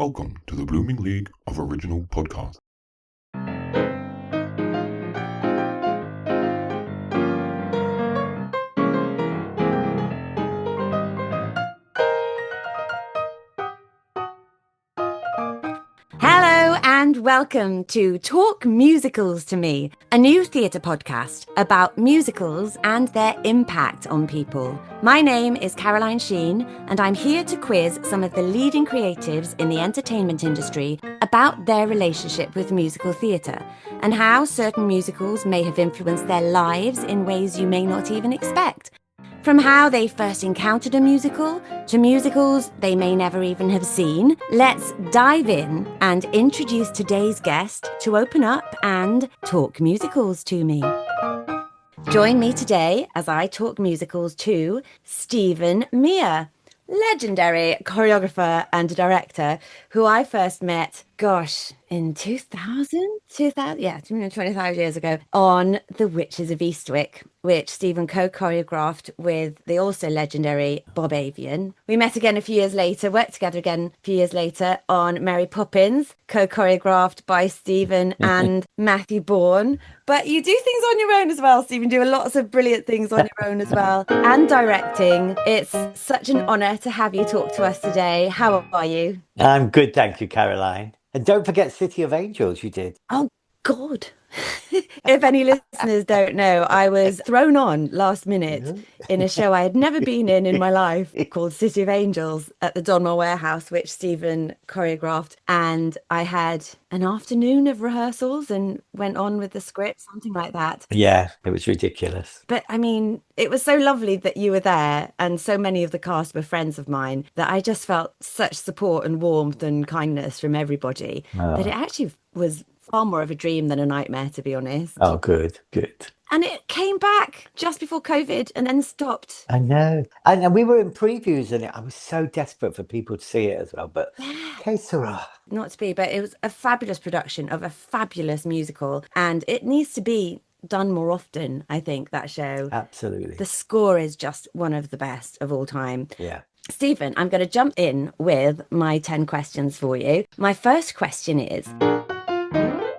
Welcome to the Blooming League of Original Podcasts. Hello and welcome to Talk Musicals to Me, a new theatre podcast about musicals and their impact on people. My name is Caroline Sheen and I'm here to quiz some of the leading creatives in the entertainment industry about their relationship with musical theatre and how certain musicals may have influenced their lives in ways you may not even expect. From how they first encountered a musical to musicals they may never even have seen, let's dive in and introduce today's guest to open up and talk musicals to me. Join me today as I talk musicals to Stephen Mear, legendary choreographer and director who I first met, in 2000? 25 years ago, on The Witches of Eastwick, which Stephen co-choreographed with the also legendary Bob Avian. We met again a few years later, worked together again a few years later on Mary Poppins, co-choreographed by Stephen and Matthew Bourne. But you do things on your own as well, Stephen. Do lots of brilliant things on your own as well. And directing. It's such an honour to have you talk to us today. How are you? I'm good, thank you, Caroline. And don't forget City of Angels, you did. Oh, God. If any listeners don't know, I was thrown on last minute in a show I had never been in my life called City of Angels at the Donmar Warehouse, which Stephen choreographed. And I had an afternoon of rehearsals and went on with the script, something like that. Yeah, it was ridiculous. But I mean, it was so lovely that you were there and so many of the cast were friends of mine that I just felt such support and warmth and kindness from everybody that it actually was far more of a dream than a nightmare, to be honest. Oh, good, good. And it came back just before COVID and then stopped. I know. And we were in previews and I was so desperate for people to see it as well. But que sera. Not to be, but it was a fabulous production of a fabulous musical. And it needs to be done more often, I think, that show. Absolutely. The score is just one of the best of all time. Yeah. Stephen, I'm going to jump in with my 10 questions for you. My first question is,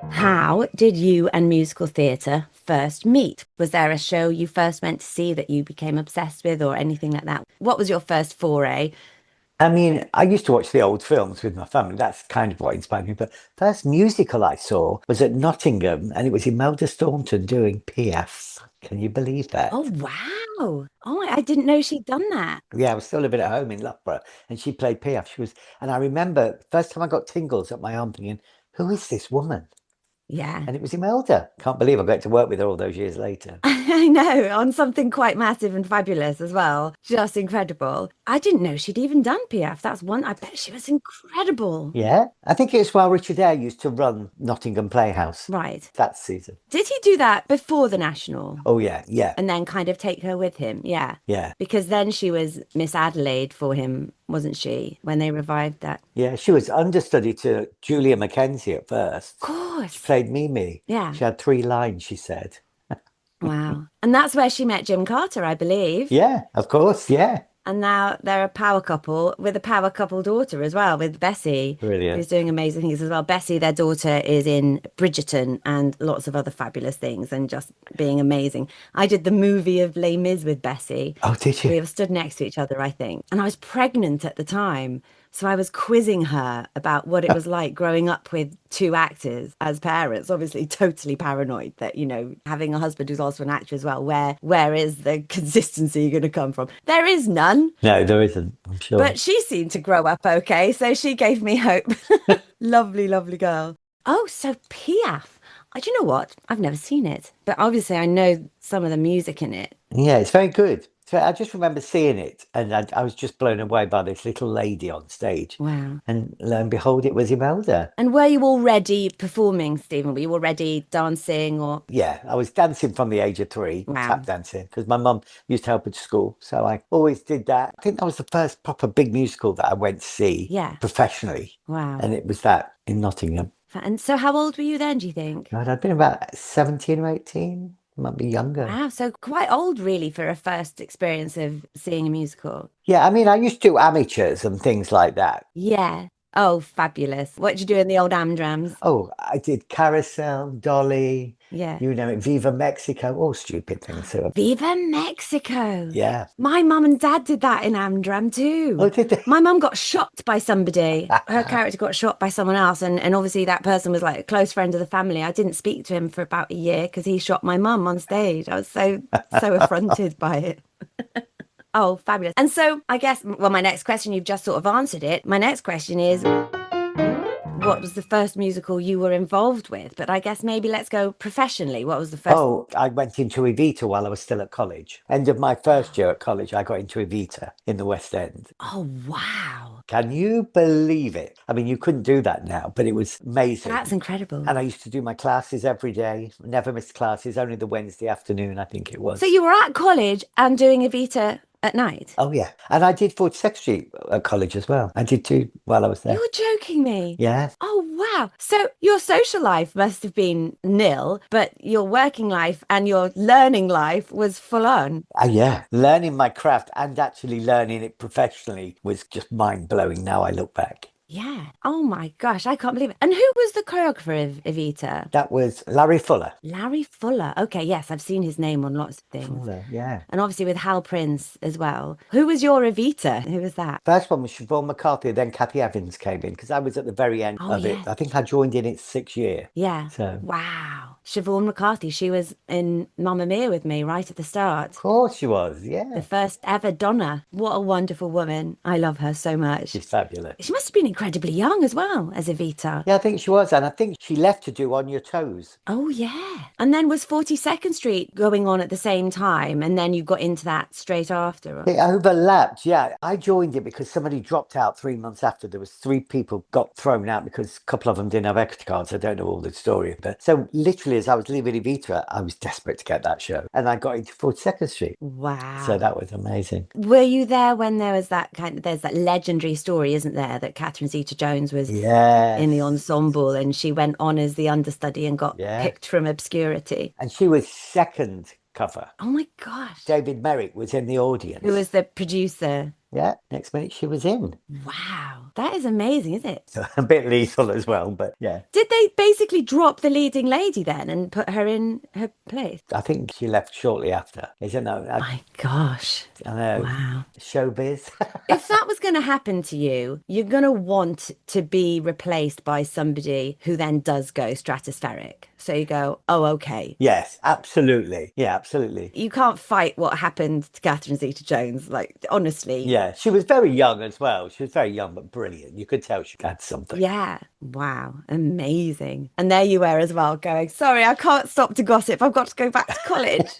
how did you and musical theatre first meet? Was there a show you first went to see that you became obsessed with or anything like that? What was your first foray? I mean, I used to watch the old films with my family. That's kind of what inspired me. But first musical I saw was at Nottingham and it was Imelda Staunton doing Piaf's. Can you believe that? Oh, wow. Oh, I didn't know she'd done that. Yeah, I was still living at home in Loughborough and she played Piaf. And I remember first time I got tingles up my arm thinking, who is this woman? Yeah. And it was Imelda. Can't believe I got to work with her all those years later. I know, on something quite massive and fabulous as well. Just incredible. I didn't know she'd even done PF. That's one. I bet she was incredible. Yeah. I think it's while Richard Eyre used to run Nottingham Playhouse. Right. That season. Did he do that before the National? Oh, yeah. Yeah. And then kind of take her with him? Yeah. Yeah. Because then she was Miss Adelaide for him, wasn't she, when they revived that? Yeah, she was understudy to Julia Mackenzie at first. Of course. She played Mimi. Yeah. She had 3 lines, she said. Wow. And that's where she met Jim Carter, I believe. Yeah, of course, yeah. And now they're a power couple with a power couple daughter as well, with Bessie. Brilliant. Who's doing amazing things as well. Bessie, their daughter, is in Bridgerton and lots of other fabulous things and just being amazing. I did the movie of Les Mis with Bessie. Oh, did you? We have stood next to each other, I think. And I was pregnant at the time. So I was quizzing her about what it was like growing up with 2 actors as parents, obviously totally paranoid that, you know, having a husband who's also an actor as well, where is the consistency going to come from? There is none. No, there isn't, I'm sure. But she seemed to grow up okay, so she gave me hope. Lovely, lovely girl. Oh, so Piaf. Do you know what? I've never seen it, but obviously I know some of the music in it. Yeah, it's very good. So I just remember seeing it and I was just blown away by this little lady on stage. Wow. And lo and behold, it was Imelda. And were you already performing, Stephen? Were you already dancing or? Yeah, I was dancing from the age of 3, Wow. tap dancing, because my mum used to help at school. So I always did that. I think that was the first proper big musical that I went to see professionally. Wow. And it was that in Nottingham. And so how old were you then, do you think? God, I'd been about 17 or 18. Might be younger. Wow, so quite old really for a first experience of seeing a musical. Yeah, I mean, I used to do amateurs and things like that. Yeah. Oh, fabulous. What did you do in the old Amdrams? Oh, I did Carousel, Dolly, Yeah. you know it, Viva Mexico, all stupid things. So, Viva Mexico. yeah. My mum and dad did that in Amdram Oh, too. did they? My mum got shot by somebody. Her character got shot by someone else. And obviously that person was like a close friend of the family. I didn't speak to him for about a year because he shot my mum on stage. I was so affronted by it. Oh, fabulous. And so I guess, well, my next question, you've just sort of answered it. My next question is, what was the first musical you were involved with? But I guess maybe let's go professionally. What was the first? Oh, I went into Evita while I was still at college. End of my first year at college, I got into Evita in the West End. Oh, wow. Can you believe it? I mean, you couldn't do that now, but it was amazing. That's incredible. And I used to do my classes every day, never missed classes, only the Wednesday afternoon, I think it was. So you were at college and doing Evita at night? Oh, yeah. And I did 42nd Street at college as well. I did too while I was there. You're joking me. Yeah. Oh, wow. So your social life must have been nil, but your working life and your learning life was full on. Yeah. Learning my craft and actually learning it professionally was just mind blowing now I look back. Yeah. Oh my gosh, I can't believe it. And who was the choreographer of Evita? That was Larry Fuller. Larry Fuller. Okay, yes, I've seen his name on lots of things. Fuller, yeah. And obviously with Hal Prince as well. Who was your Evita? Who was that? First one was Siobhan McCarthy, then Kathy Evans came in because I was at the very end of it. I think I joined in its 6th year. Yeah. So. Wow. Siobhan McCarthy, she was in Mamma Mia with me right at the start. Of course she was, yeah. The first ever Donna. What a wonderful woman. I love her so much. She's fabulous. She must have been incredibly young as well as Evita. Yeah, I think she was. And I think she left to do On Your Toes. Oh, yeah. And then was 42nd Street going on at the same time? And then you got into that straight after? It overlapped, yeah. I joined it because somebody dropped out 3 months after. There was 3 people got thrown out because a couple of them didn't have equity cards. I don't know all the story. But so literally as I was leaving Evita, I was desperate to get that show. And I got into 42nd Street. Wow. So that was amazing. Were you there when there was that there's that legendary story, isn't there, that Catherine Zeta-Jones was in the ensemble and she went on as the understudy and got picked from obscurity? And she was second cover. Oh my gosh. David Merrick was in the audience. Who was the producer? Yeah, next minute she was in. Wow, that is amazing, isn't it? So a bit lethal as well, but yeah. Did they basically drop the leading lady then and put her in her place? I think she left shortly after. Isn't that? My gosh. I know. Wow. Showbiz. If that was going to happen to you, you're going to want to be replaced by somebody who then does go stratospheric. So you go, oh, okay. Yes, absolutely. Yeah, absolutely. You can't fight what happened to Catherine Zeta-Jones, like, honestly. Yeah, she was very young as well. She was very young, but brilliant. You could tell she had something. Yeah. Wow. Amazing. And there you were as well, going, sorry, I can't stop to gossip. I've got to go back to college.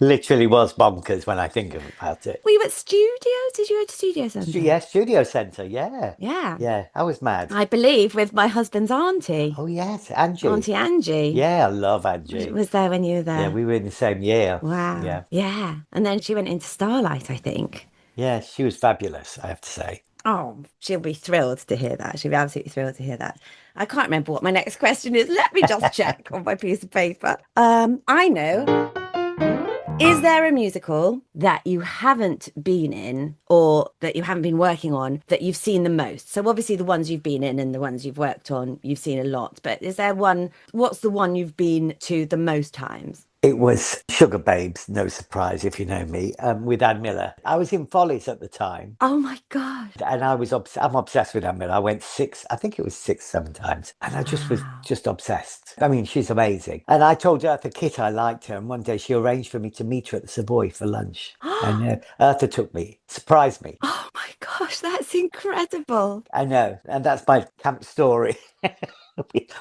Literally was bonkers when I think about it. Were you at studio? Did you go to Studio Centre? Yeah, Studio Centre, yeah. Yeah. Yeah, I was mad. I believe with my husband's auntie. Oh, yes, Angie. Auntie Angie. Yeah, I love Angie. Was there when you were there? Yeah, we were in the same year. Wow. Yeah. Yeah. And then she went into Starlight, I think. Yeah, she was fabulous, I have to say. Oh, she'll be thrilled to hear that. She'll be absolutely thrilled to hear that. I can't remember what my next question is. Let me just check on my piece of paper. I know. Is there a musical that you haven't been in or that you haven't been working on that you've seen the most? So obviously the ones you've been in and the ones you've worked on, you've seen a lot. But is there one, what's the one you've been to the most times? It was Sugar Babes, no surprise if you know me, with Ann Miller. I was in Follies at the time. Oh my God. And I'm obsessed with Ann Miller. I went 7 times. And I just was just obsessed. I mean, she's amazing. And I told Eartha Kitt I liked her. And one day she arranged for me to meet her at the Savoy for lunch. And Eartha took me, surprised me. Oh my gosh, that's incredible. I know. And that's my camp story.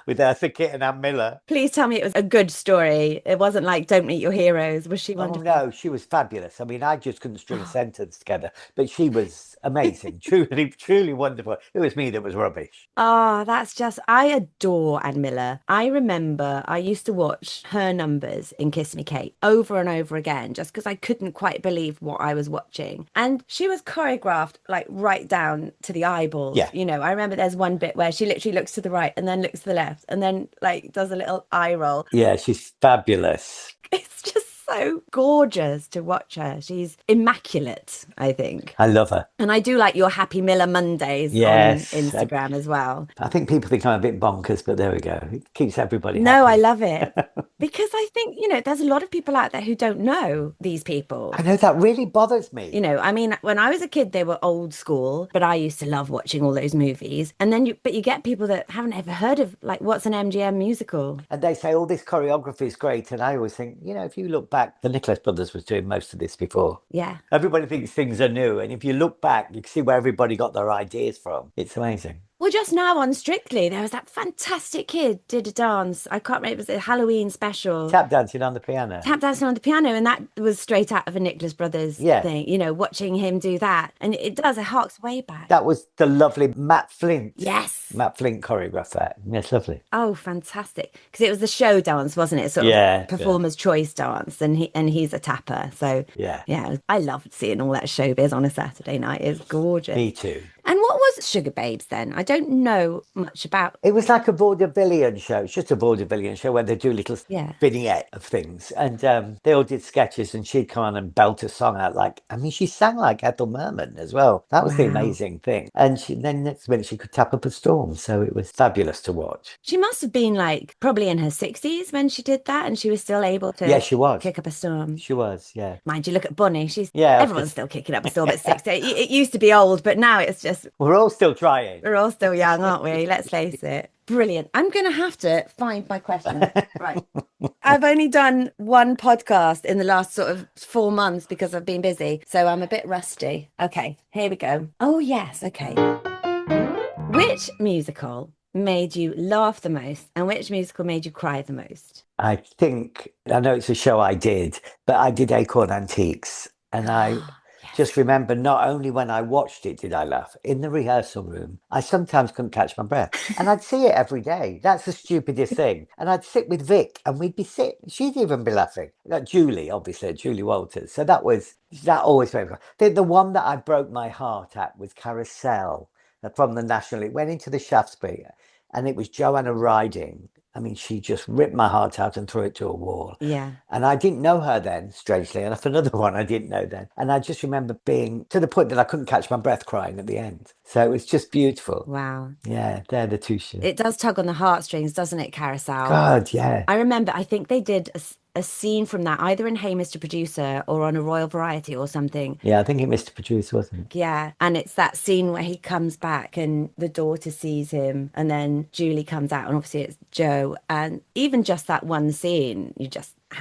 With Eartha Kitt and Ann Miller. Please tell me it was a good story. It wasn't like Don't Meet Your Heroes. Was she wonderful? Oh no, she was fabulous. I mean, I just couldn't string a sentence together, but she was amazing. Truly wonderful. It was me that was rubbish. Oh, that's just, I adore Ann Miller. I remember I used to watch her numbers in Kiss Me Kate over and over again, just because I couldn't quite believe what I was watching. And she was choreographed like right down to the eyeballs. Yeah. You know, I remember there's one bit where she literally looks to the right and then looks to the left and then like does a little eye roll. Yeah, she's fabulous. It's just so gorgeous to watch her. She's immaculate, I think. I love her. And I do like your Happy Miller Mondays Yes. on Instagram as well. I think people think I'm a bit bonkers, but there we go. It keeps everybody No, I happy. love it. Because I think, there's a lot of people out there who don't know these people. I know that really bothers me. I mean, when I was a kid, they were old school, but I used to love watching all those movies. And then you get people that haven't ever heard of, like, what's an MGM musical? And they say, this choreography is great. And I always think, if you look back, the Nicholas brothers was doing most of this before. Yeah. Everybody thinks things are new. And if you look back, you can see where everybody got their ideas from. It's amazing. Well, just now on Strictly, there was that fantastic kid did a dance. I can't remember, it was a Halloween special. Tap dancing on the piano. Tap dancing on the piano, and that was straight out of a Nicholas Brothers thing, watching him do that. And it harks way back. That was the lovely Matt Flint. Yes. Matt Flint choreographed that. Yes, lovely. Oh, fantastic. Because it was the show dance, wasn't it? Sort of performer's choice dance, and he's a tapper. So, yeah, I loved seeing all that showbiz on a Saturday night. It's gorgeous. Me too. And what was Sugar Babes then? I don't know much about. It was like a vaudevillian show. It's just a vaudevillian show where they do little vignette of things. And they all did sketches, and she'd come on and belt a song out she sang like Ethel Merman as well. That was the amazing thing. And then next minute she could tap up a storm. So it was fabulous to watch. She must have been probably in her 60s when she did that, and she was still able to she was. kick up a storm. She was, yeah. Mind you, look at Bunny. Everyone's still kicking up a storm at 60. It used to be old, but now it's just... We're all still trying. We're all still young, aren't we? Let's face it. Brilliant. I'm going to have to find my question. Right. I've only done one podcast in the last sort of 4 months because I've been busy. So I'm a bit rusty. Okay, here we go. Oh, yes. Okay. Which musical made you laugh the most, and which musical made you cry the most? I know it's a show I did, but I did Acorn Antiques. And I just remember not only when I watched it did I laugh, in the rehearsal room, I sometimes couldn't catch my breath. And I'd see it every day. That's the stupidest thing. And I'd sit with Vic and we'd be she'd even be laughing. Like Julie, obviously, Julie Walters. So that always made me laugh. The one that I broke my heart at was Carousel from the National. It went into the Shaftesbury and it was Joanna Riding. I mean, she just ripped my heart out and threw it to a wall. Yeah. And I didn't know her then, strangely enough. Another one I didn't know then. And I just remember being to the point that I couldn't catch my breath crying at the end. So it was just beautiful. Wow. Yeah, they're the two shows. It does tug on the heartstrings, doesn't it, Carousel? God, yeah. I remember, I think they did a scene from that either in Hey Mr. Producer or on a Royal Variety or something. Yeah, I think it Mr. Producer, wasn't it? Yeah, and it's that scene where he comes back and the daughter sees him and then Julie comes out and obviously it's Joe, and even just that one scene,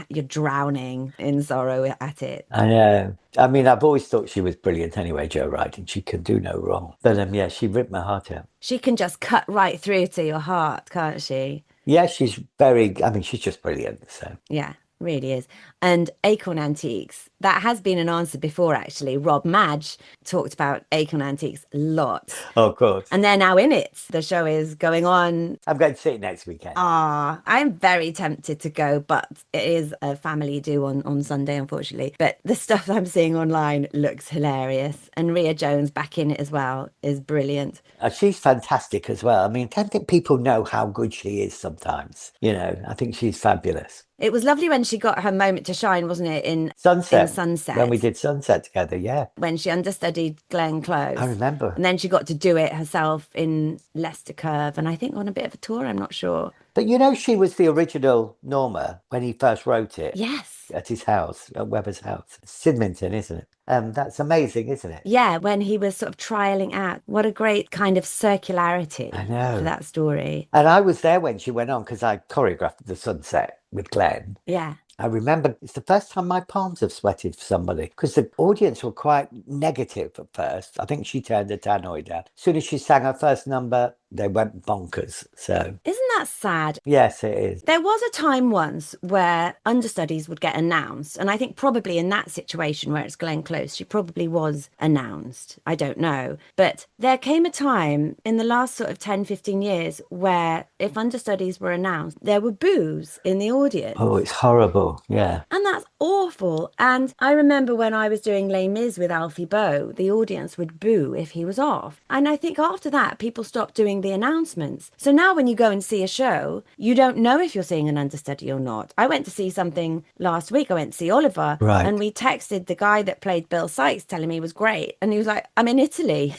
you're drowning in sorrow at it. I know. I mean, I've always thought she was brilliant anyway, Joe Riding. She could do no wrong. But she ripped my heart out. She can just cut right through to your heart, can't she? Yeah, she's just brilliant. So yeah, really is. And Acorn Antiques, that has been an answer before, actually. Rob Madge talked about Acorn Antiques a lot. Oh, of course. And they're now in it. The show is going on. I'm going to see it next weekend. I'm very tempted to go, but it is a family do on Sunday, unfortunately. But the stuff that I'm seeing online looks hilarious. And Rhea Jones back in it as well is brilliant. She's fantastic as well. I mean, I don't think people know how good she is sometimes. I think she's fabulous. It was lovely when she got her moment to shine, wasn't it? In Sunset. Sunset. When we did Sunset together, yeah. When she understudied Glenn Close. I remember. And then she got to do it herself in Leicester Curve, and I think on a bit of a tour, I'm not sure. But she was the original Norma when he first wrote it. Yes. At his house, at Webber's house. Sidmington, isn't it? That's amazing, isn't it? Yeah, when he was sort of trialling out. What a great kind of circularity. I know. For that story. And I was there when she went on because I choreographed the Sunset with Glenn. Yeah. I remember it's the first time my palms have sweated for somebody because the audience were quite negative at first. I think she turned the tannoy down. As soon as she sang her first number, they went bonkers. So isn't that sad? Yes, it is. There was a time once where understudies would get announced, and I think probably in that situation where it's Glenn Close, she probably was announced. I don't know. But there came a time in the last sort of 10-15 years where if understudies were announced, there were boos in the audience. Oh, it's horrible. Yeah. And that's awful. And I remember when I was doing Les Mis with Alfie Boe, the audience would boo if he was off. And I think after that, people stopped doing doing the announcements. So now when you go and see a show, you don't know if you're seeing an understudy or not. I went to see something last week. I went to see Oliver, Right. and we texted the guy that played Bill Sykes telling me he was great. And he was like, I'm in Italy.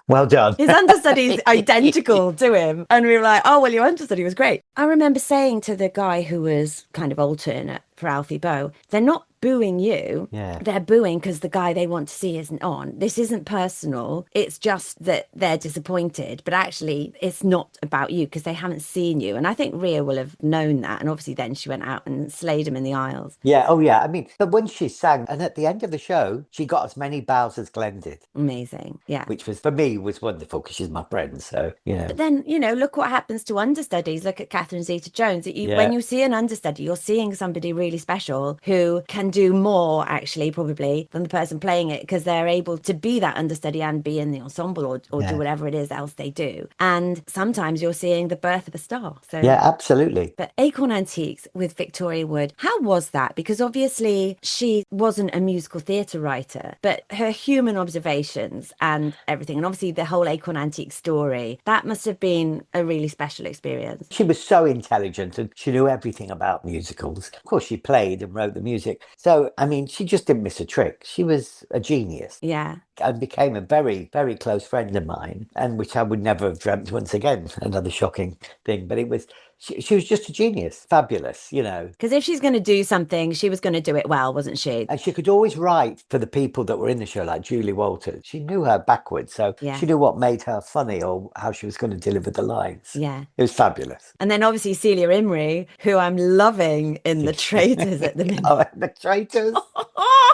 Well done. His understudy's identical to him. And we were like, oh, well, your understudy was great. I remember saying to the guy who was kind of alternate for Alfie Boe, they're not booing you. Yeah. They're booing because the guy they want to see isn't on. This isn't personal. It's just that they're disappointed. But actually, it's not about you because they haven't seen you. And I think Rhea will have known that. And obviously then she went out and slayed him in the aisles. Yeah. Oh, yeah. I mean, but when she sang, and at the end of the show, she got as many bows as Glenn did. Amazing. Yeah. Which was, for me, was wonderful because she's my friend. So, But then, look what happens to understudies. Look at Catherine Zeta-Jones. Yeah. When you see an understudy, you're seeing somebody really special who can do more, actually, probably, than the person playing it because they're able to be that understudy and be in the ensemble or do whatever it is else they do. And sometimes you're seeing the birth of a star. So yeah, absolutely. But Acorn Antiques with Victoria Wood, how was that? Because obviously she wasn't a musical theatre writer, but her human observations and everything, and obviously the whole Acorn Antiques story, that must have been a really special experience. She was so intelligent and she knew everything about musicals. Of course, she played and wrote the music. So, I mean, she just didn't miss a trick. She was a genius. Yeah. And became a very, very close friend of mine, and which I would never have dreamt once again. Another shocking thing, but it was, she was just a genius, fabulous, Because if she's going to do something, she was going to do it well, wasn't she? And she could always write for the people that were in the show, like Julie Walters. She knew her backwards, so she knew what made her funny or how she was going to deliver the lines. Yeah. It was fabulous. And then obviously Celia Imrie, who I'm loving in The Traitors at the minute. Oh, The Traitors.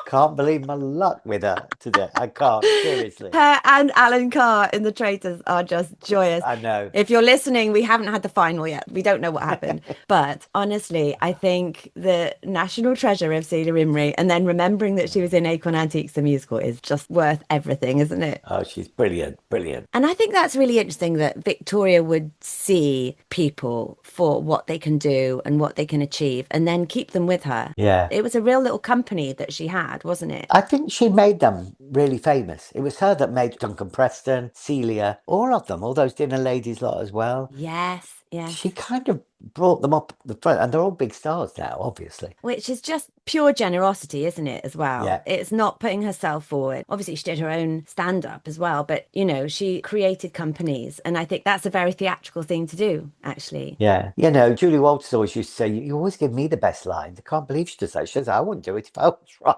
Can't believe my luck with her today. I can't, seriously. Her and Alan Carr in The Traitors are just joyous. I know. If you're listening, we haven't had the final yet. We don't know what happened. But honestly, I think the national treasure of Celia Imrie, and then remembering that she was in Acorn Antiques, the musical, is just worth everything, isn't it? Oh, she's brilliant, brilliant. And I think that's really interesting that Victoria would see people for what they can do and what they can achieve and then keep them with her. Yeah. It was a real little company that she had, wasn't it? I think she made them really famous. It was her that made Duncan Preston, Celia, all of them, all those dinner ladies lot as well. Yes. Yes. She kind of brought them up the front, and they're all big stars now, obviously. Which is just pure generosity, isn't it, as well? Yeah. It's not putting herself forward. Obviously, she did her own stand-up as well, but, she created companies, and I think that's a very theatrical thing to do, actually. Yeah. Julie Walters always used to say, you always give me the best lines. I can't believe she does that. She says, I wouldn't do it if I was right.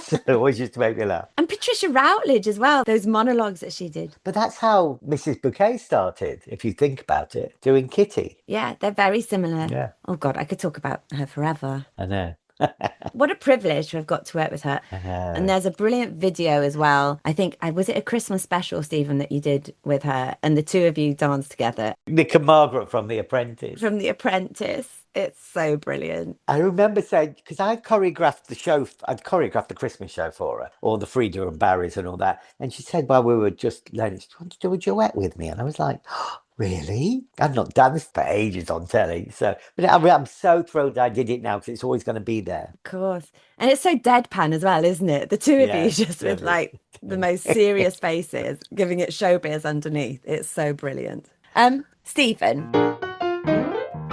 So it always used to make me laugh. And Patricia Routledge as well, those monologues that she did. But that's how Mrs. Bouquet started, if you think about it, doing Kitty. Yeah, they're very similar. Yeah. Oh, God, I could talk about her forever. I know. What a privilege to have got to work with her. And there's a brilliant video as well. I think, was it a Christmas special, Stephen, that you did with her? And the two of you danced together. Nick and Margaret from The Apprentice. From The Apprentice. It's so brilliant. I remember saying, because I choreographed I'd choreographed the Christmas show for her, all the Frida and Barrys and all that. And she said, while we were just learning, she wanted to do a duet with me. And I was like, oh, really? I've not danced for ages on telly. So, but I'm so thrilled I did it now because it's always going to be there. Of course. And it's so deadpan as well, isn't it? The two of you just with like the most serious faces, giving it showbiz underneath. It's so brilliant. Stephen,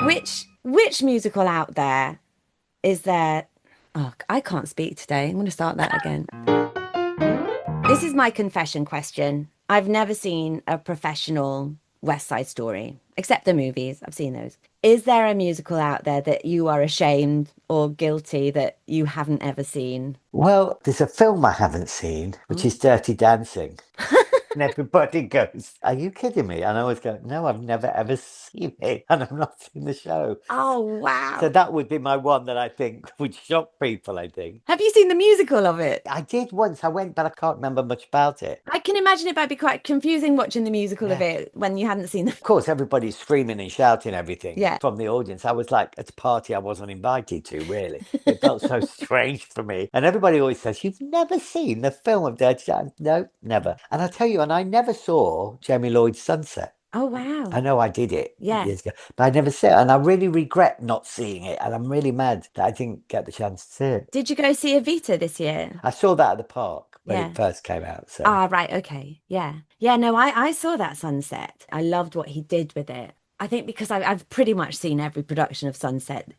which musical out there is there? Oh, I can't speak today. I'm going to start that again. This is my confession question. I've never seen a professional West Side Story, except the movies. I've seen those. Is there a musical out there that you are ashamed or guilty that you haven't ever seen? Well, there's a film I haven't seen, which is Dirty Dancing. And everybody goes, are you kidding me? And I always go, no, I've never ever seen it. And I've not seen the show. Oh, wow. So that would be my one that I think would shock people, I think. Have you seen the musical of it? I did once. I went, but I can't remember much about it. I can imagine it might be quite confusing watching the musical of it when you hadn't seen the... Of course, everybody's screaming and shouting everything from the audience. I was like, at a party I wasn't invited to, really. It felt so strange for me. And everybody always says, you've never seen the film of Dirty Dancing? No, never. And I tell you, and I never saw Jamie Lloyd's Sunset. Oh, wow. I know I did it years ago, but I never saw it. And I really regret not seeing it. And I'm really mad that I didn't get the chance to see it. Did you go see Evita this year? I saw that at the park. when Yeah. it first came out. So Ah, right. Okay. Yeah. Yeah. No, I saw that Sunset. I loved what he did with it. I think because I've pretty much seen every production of Sunset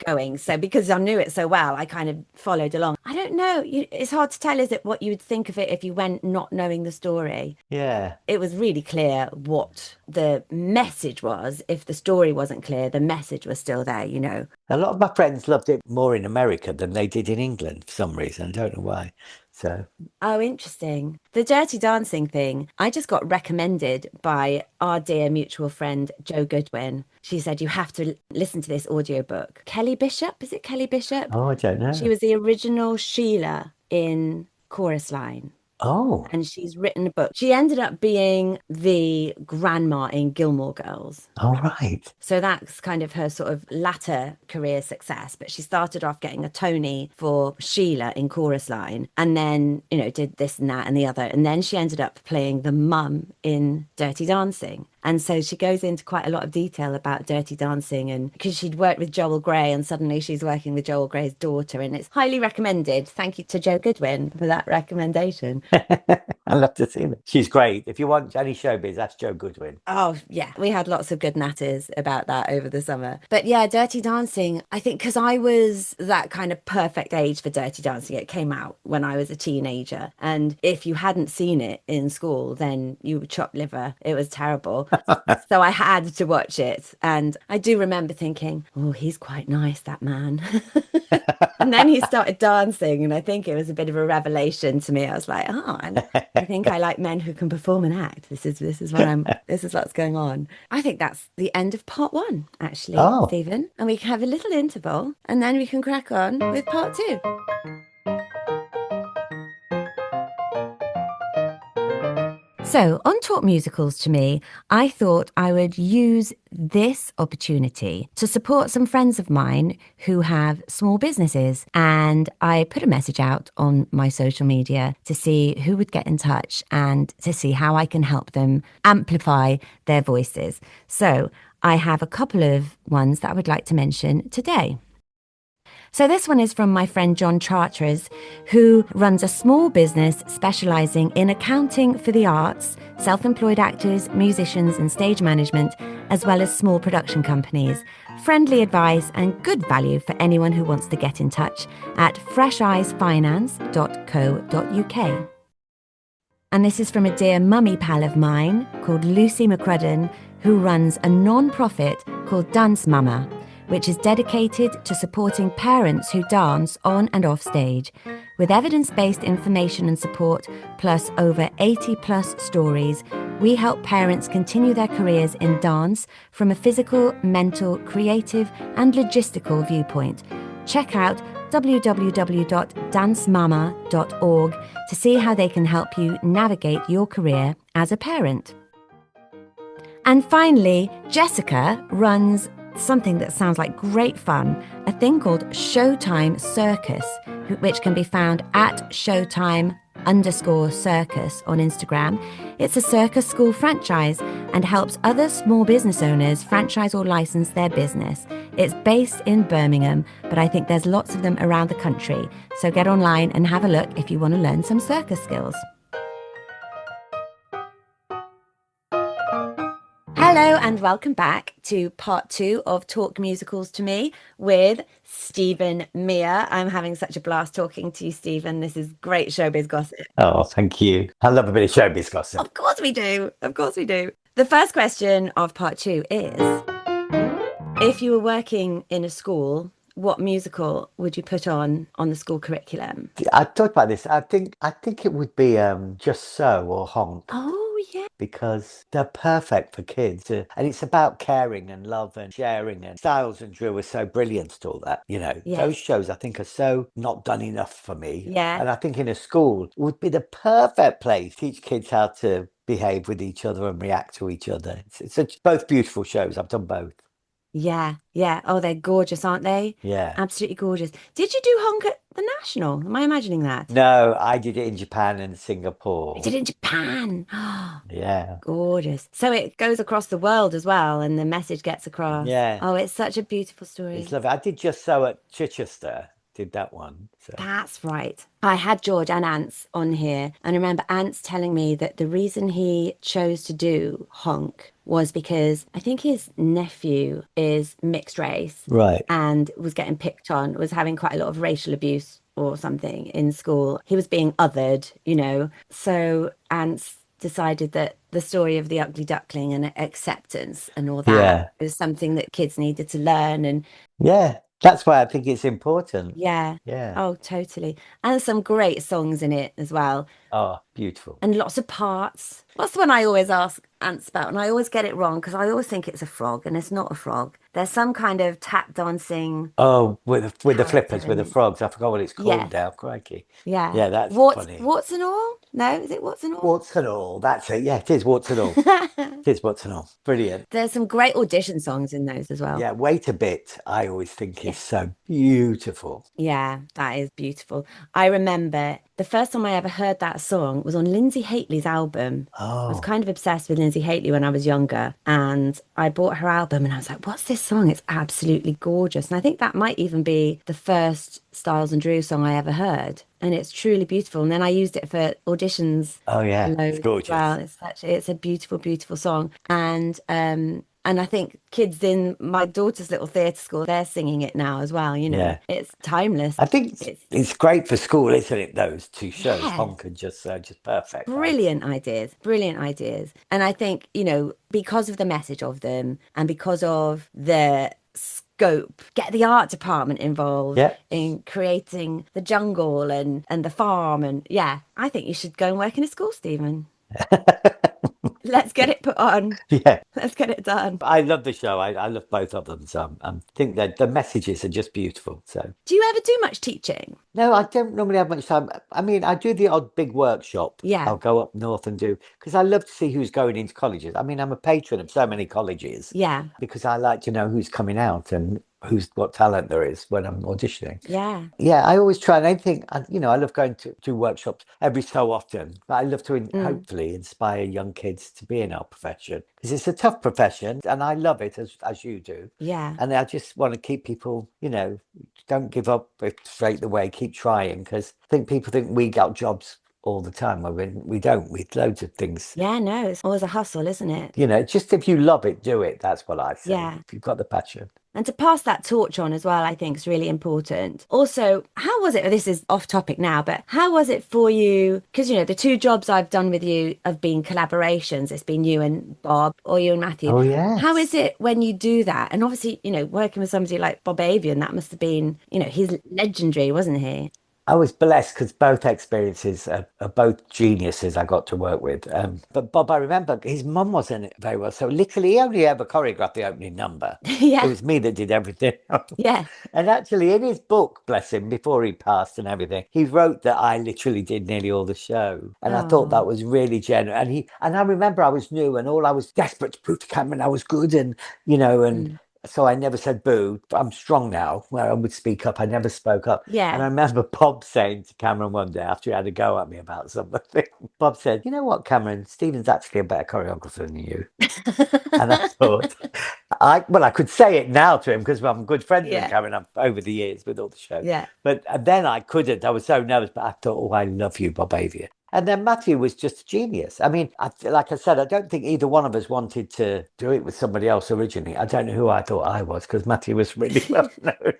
going. So because I knew it so well, I kind of followed along. I don't know. It's hard to tell, is it, what you would think of it if you went not knowing the story? yeah, It was really clear what the message was. If the story wasn't clear, the message was still there, you know. a lot of my friends loved it more in America than they did in England for some reason. I don't know why. So Oh, interesting. The Dirty Dancing thing, I just got recommended by our dear mutual friend, Jo Goodwin. She said, you have to listen to this audiobook. Kelly Bishop, is it Kelly Bishop? I don't She know. was the original Sheila in Chorus Line. Oh, And she's written a book. She ended up being the grandma in Gilmore Girls. all right. So that's kind of her sort of latter career success. But she started off getting a Tony for Sheila in Chorus Line and then, you know, did this and that and the other. And then she ended up playing the mum in Dirty Dancing. And so she goes into quite a lot of detail about Dirty Dancing, and because she'd worked with Joel Grey and suddenly she's working with Joel Grey's daughter. And it's highly recommended. Thank you to Jo Goodwin for that recommendation. I'd love to see that. She's great. If you want any showbiz, that's Jo Goodwin. Oh, yeah. We had lots of good natters about that over the summer. But yeah, Dirty Dancing, I think because I was that kind of perfect age for Dirty Dancing. It came out when I was a teenager. And if you hadn't seen it in school, then you would chop liver. It was terrible. So I had to watch it. And I do remember thinking, oh, he's quite nice, that man. And then he started dancing, and I think it was a bit of a revelation to me. I was like, oh, I think I like men who can perform and act. This is what's going on. I think that's the end of part one, actually, Oh. Stephen. And we can have a little interval, and then we can crack on with part two. So, on Talk Musicals to me, I thought I would use this opportunity to support some friends of mine who have small businesses. And I put a message out on my social media to see who would get in touch and to see how I can help them amplify their voices. So, I have a couple of ones that I would like to mention today. So this one is from my friend John Chartres, who runs a small business specialising in accounting for the arts, self-employed actors, musicians and stage management, as well as small production companies. Friendly advice and good value for anyone who wants to get in touch at fresheyesfinance.co.uk. And this is from a dear mummy pal of mine called Lucy McCrudden, who runs a non-profit called Dance Mama, which is dedicated to supporting parents who dance on and off stage. With evidence-based information and support, plus over 80-plus stories, we help parents continue their careers in dance from a physical, mental, creative and logistical viewpoint. Check out www.dancemama.org to see how they can help you navigate your career as a parent. And finally, Jessica runs something that sounds like great fun, a thing called Showtime Circus, which can be found at Showtime_circus on Instagram. It's a circus school franchise and helps other small business owners franchise or license their business. It's based in Birmingham, but I think there's lots of them around the country. So get online and have a look if you want to learn some circus skills. Hello and welcome back to part two of Talk Musicals to Me with Stephen Mear. I'm having such a blast talking to you, Stephen. This is great showbiz gossip. Oh, thank you. I love a bit of showbiz gossip. Of course we do. Of course we do. The first question of part two is, if you were working in a school, what musical would you put on the school curriculum? I talked about this. I think it would be Just So or Honk. Oh, yeah. Because they're perfect for kids. And it's about caring and love and sharing. And Styles and Drew are so brilliant at all that. You know, Yes. those shows I think are so not done enough for me. Yeah. And I think in a school would be the perfect place to teach kids how to behave with each other and react to each other. It's both beautiful shows. I've done both. Yeah, yeah. Oh, they're gorgeous, aren't they? Yeah. Absolutely gorgeous. Did you do Honk at the National? Am I imagining that? No, I did it in Japan and Singapore. You did it in Japan. Yeah. Gorgeous. So it goes across the world as well, and the message gets across. Yeah. Oh, it's such a beautiful story. It's lovely. I did Just So at Chichester. did that one. So That's right. I had George and Ants on here, and I remember Ants telling me that the reason he chose to do Honk was because I think his nephew is mixed race right. and was getting picked on, was having quite a lot of racial abuse or something in school. He was being othered, you know. So Ants decided that the story of the ugly duckling and acceptance and all that Yeah. was something that kids needed to learn. And Yeah. That's why I think it's important. yeah. Yeah. Oh, totally. And some great songs in it as well. Oh, beautiful. And lots of parts. What's the one I always ask Ants about? And I always get it wrong because I always think it's a frog and it's not a frog. There's some kind of tap dancing Oh, with the character flippers, with in the it. frogs. I forgot what it's called Yes. now. Crikey. Yeah. Yeah, that's What funny. warts and all? No, is it warts and all? Warts and all. That's it. Yeah, it is warts and all. It is warts and all. Brilliant. There's some great audition songs in those as well. Yeah, Wait a Bit, I always think is Yes. so beautiful. Yeah, that is beautiful. I remember the first time I ever heard that song was on Lindsay Haitley's album. I was Oh, kind of obsessed with Lindsay Haitley when I was younger, and I bought her album and I was like, what's this song? It's absolutely gorgeous. And I think that might even be the first Styles and Drew song I ever heard. And it's truly beautiful. And then I used it for auditions oh yeah, it's loads as well. gorgeous. It's a beautiful, beautiful song. And I think kids in my daughter's little theatre school, they're singing it now as well, you know. Yeah. It's timeless. I think It's it's great for school, isn't it? Those two shows, yes, Honk and just perfect. brilliant ideas, brilliant ideas. And I think, you know, because of the message of them and because of the scope, get the art department involved Yeah. in creating the jungle and the farm. And yeah, I think you should go and work in a school, Stephen. Let's get it put on. Yeah. Let's get it done. I love the show. I love both of them. So I think that the messages are just beautiful. So Do you ever do much teaching? no, I don't normally have much time. I mean, I do the odd big workshop. Yeah, I'll go up north and do because I love to see who's going into colleges. I mean, I'm a patron of so many colleges yeah, because I like to know who's coming out and who's what talent there is when I'm auditioning. yeah. Yeah, I always try and anything, you know, I love going to workshops every so often, but I love to Mm, hopefully inspire young kids to be in our profession because it's a tough profession and I love it as you do. yeah. And I just want to keep people, you know, don't give up straight away, keep trying because I think people think we got jobs all the time. I mean, we don't, we loads of things. Yeah, no, it's always a hustle, isn't it? You know, just if you love it, do it. That's what I say. Yeah. If you've got the passion. And to pass that torch on as well, I think is really important. Also, how was it? This is off topic now, but how was it for you? Because, you know, the two jobs I've done with you have been collaborations. It's been you and Bob or you and Matthew. Oh, How is yes. it when you do that? And obviously, you know, working with somebody like Bob Avian, that must have been, you know, he's legendary, wasn't he? I was blessed because both experiences are both geniuses I got to work with. But Bob, I remember his mum wasn't very well. So literally, he only ever choreographed the opening number. It Yeah, was me that did everything. yeah. And actually, in his book, bless him, before he passed and everything, he wrote that I literally did nearly all the show. And I thought that Oh, was really genuine. And I remember I was new and all I was desperate to prove to Cameron I was good and, you know, and mm. so I never said boo. I'm strong now, where I would speak up. I never spoke up. And Yeah. I remember Bob saying to Cameron one day after he had a go at me about something, Bob said, you know what, Cameron, Stephen's actually a better choreographer than you. And I thought, I could say it now to him because I'm good friends with Yeah, Cameron over the years with all the shows. yeah. But then I couldn't. I was so nervous, but I thought, oh, I love you, Bob Avia. And then Matthew was just a genius. I mean, like I said, I don't think either one of us wanted to do it with somebody else originally. I don't know who I thought I was because Matthew was really well known.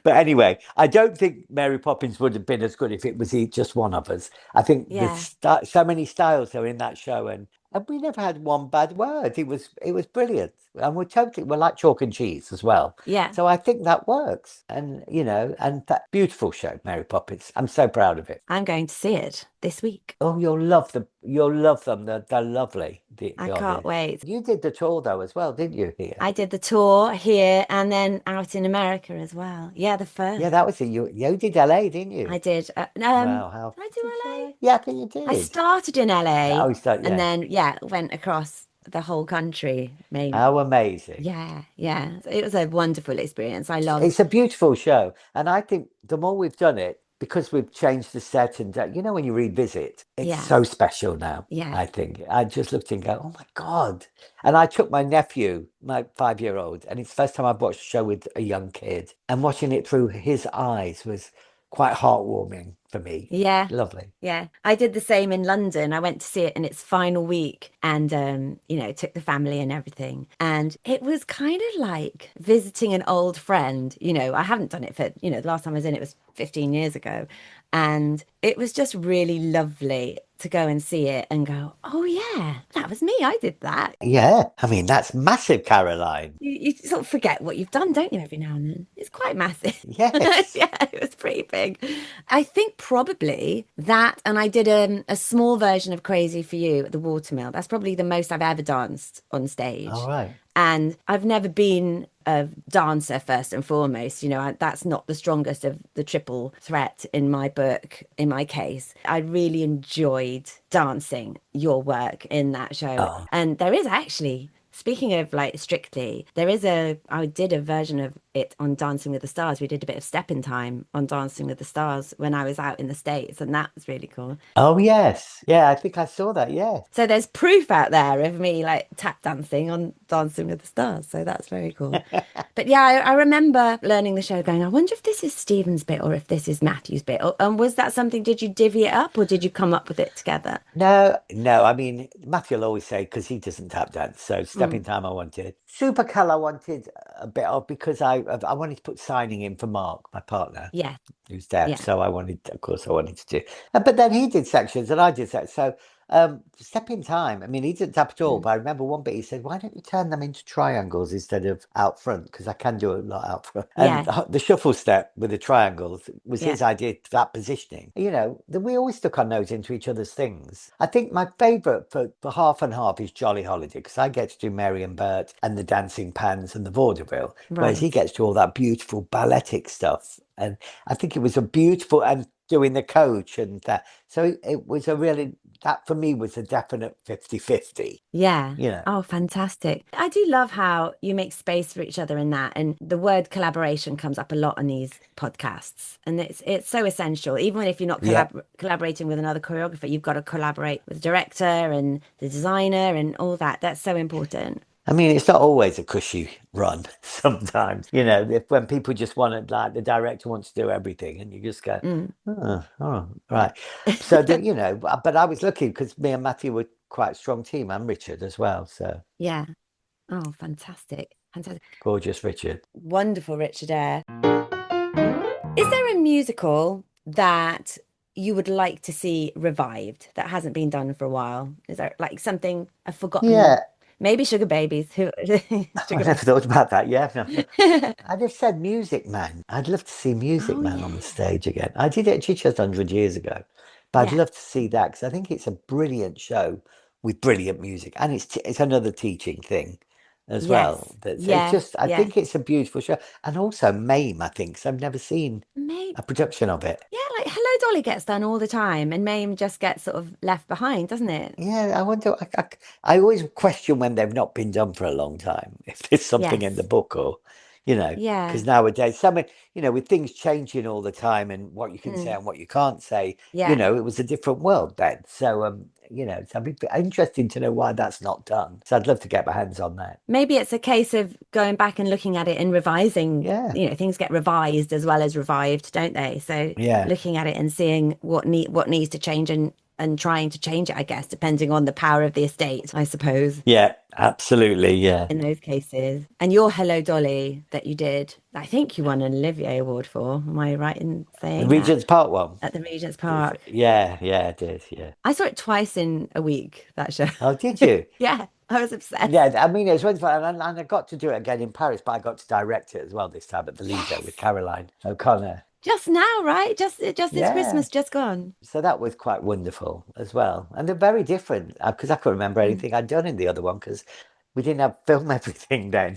But anyway, I don't think Mary Poppins would have been as good if it was just one of us. I think Yeah. so many styles are in that show, and we never had one bad word. It was brilliant, and we're like chalk and cheese as well. Yeah. So I think that works, and you know, and that beautiful show, Mary Poppins. I'm so proud of it. I'm going to see it this week. Oh, you'll love them. You'll love them. They're lovely. I can't wait. You did the tour though as well, didn't you? Here. I did the tour here and then out in America as well. Yeah, the first. Yeah, that was it. You did LA, didn't you? I did. Wow, how Did I do LA? Yeah, I think you did. I started in LA Oh, yeah. and then went across the whole country. Maybe. How amazing. Yeah, yeah. It was a wonderful experience. I loved. It's a beautiful show. And I think the more we've done it, because we've changed the set and when you revisit, it's Yeah. so special now. Yeah. I think I just looked and go, oh my God. And I took my nephew, my 5-year-old, and it's the first time I've watched a show with a young kid, and watching it through his eyes was quite heartwarming for me. Yeah. Lovely. Yeah, I did the same in London. I went to see it in its final week and, took the family and everything. And it was kind of like visiting an old friend. I haven't done it for, the last time I was in it was 15 years ago. And it was just really lovely to go and see it and go, oh, yeah, that was me. I did that. Yeah, I mean, that's massive, Caroline. You sort of forget what you've done, don't you, every now and then? It's quite massive. Yes. Yeah, it was pretty big. I think probably that, and I did a small version of Crazy for You at the Watermill. That's probably the most I've ever danced on All stage. right. And I've never been a dancer first and foremost. That's not the strongest of the triple threat in my book, in my case. I really enjoyed dancing your work in that show. Oh, And there is actually, speaking of like Strictly, I did a version of it on Dancing with the Stars. We did a bit of step in time on Dancing with the Stars when I was out in the States, and that was really cool. oh, yes. Yeah, I think I saw that. Yeah. So there's proof out there of me like tap dancing on Dancing with the Stars. So that's very cool. But yeah, I remember learning the show going, I wonder if this is Stephen's bit or if this is Matthew's bit. And was that something, did you divvy it up or did you come up with it together? No, no. I mean, Matthew will always say because he doesn't tap dance. So stepping Mm, time, I wanted Supercal. I wanted a bit of because I wanted to put signing in for Mark, my partner, yeah, who's deaf. yeah. So of course, I wanted to do. But then he did sections and I did sections. So stepping time. I mean, he didn't tap at all. Mm, But I remember one bit he said, "Why don't you turn them into triangles instead of out front? Because I can do a lot out front." And yeah, the shuffle step with the triangles was yeah. his idea for that positioning. We always stuck our nose into each other's things. I think my favourite for half and half is Jolly Holiday because I get to do Mary and Bert and the dancing pans and the vaudeville, whereas he Right. gets to do all that beautiful balletic stuff. And I think it was a beautiful and doing the coach and that. So it was a really that for me was a definite 50-50. Yeah. You know. Oh, fantastic. I do love how you make space for each other in that. And the word collaboration comes up a lot on these podcasts. And it's so essential. Even if you're not Yeah. collaborating with another choreographer, you've got to collaborate with the director and the designer and all that. That's so important. I mean, it's not always a cushy run sometimes. When people just want to, like, the director wants to do everything, and you just go, Mm. oh, right. So, but I was lucky because me and Matthew were quite a strong team, and Richard as well. So, Yeah. Oh, fantastic. Fantastic. gorgeous Richard. Wonderful, Richard Eyre. Is there a musical that you would like to see revived that hasn't been done for a while? Is there like something a forgotten, Yeah, maybe Sugar Babies? Who I Sugar never Babies? thought about that. Yeah, no. I'd have said Music Man. I'd love to see Music Oh Man on the yeah, stage again. I did it at Chichester 100 years ago, but I'd yeah, love to see that because I think it's a brilliant show with brilliant music, and it's another teaching thing as well. yes, That's it's yeah, just I yeah. think it's a beautiful show, and also Mame. I think 'cause I've never seen Maybe a production of it. yeah, like Hello Dolly gets done all the time, and Mame just gets sort of left behind, doesn't it? Yeah, I wonder. I always question when they've not been done for a long time, if there's something in the Yes, book or, yeah, because nowadays, with things changing all the time and what you can say mm, and what you can't say, yeah. it was a different world then. So, so it'd be interesting to know why that's not done. So I'd love to get my hands on that. Maybe it's a case of going back and looking at it and revising. Yeah, Things get revised as well as revived, don't they? So yeah, looking at it and seeing what needs to change and trying to change it, I guess, depending on the power of the estate, I suppose, yeah, absolutely, yeah. in those cases. And your Hello Dolly that you did, I think you won an Olivier Award for. Am I right in The saying that? Regent's Part one. At the Regent's Park. Yeah, yeah, I did. Yeah. I saw it twice in a week, that show. Oh, did you? Yeah, I was obsessed. Yeah, I mean, it was really fun, and I got to do it again in Paris, but I got to direct it as well this time at the Lido with Yes. Caroline O'Connor. Just now, right? Just this Yeah, Christmas, just gone. so that was quite wonderful as well, and they're very different because I couldn't remember Mm. anything I'd done in the other one because we didn't have film everything then,